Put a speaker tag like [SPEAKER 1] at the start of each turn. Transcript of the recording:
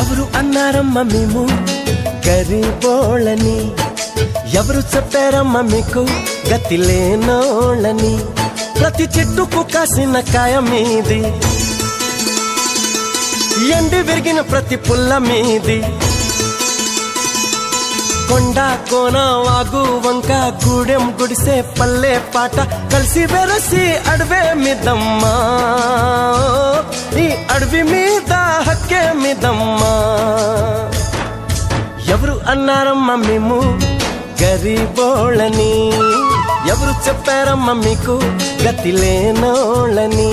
[SPEAKER 1] ఎవరు అన్నారమ్మ మేము గరీబోళ్ళని, ఎవరు చెప్పారమ్మ మీకు గతి లేనోళ్ళని. ప్రతి చెట్టుకు కాసిన కాయ మీది, ఎండి విరిగిన ప్రతి పుల్ల మీది. కొండ కోన వాగు వంక గూడెం గుడిసే పల్లె పాట కలిసి వెరసి అడవే మిదమ్మా. ఈ అడవి మీద హక్కే మిదమ్మా. ఎవరు అన్నారమ్మ మేము గరీబోళ్ళని, ఎవరు చెప్పారమ్మ మీకు గతి లేనోళ్ళని.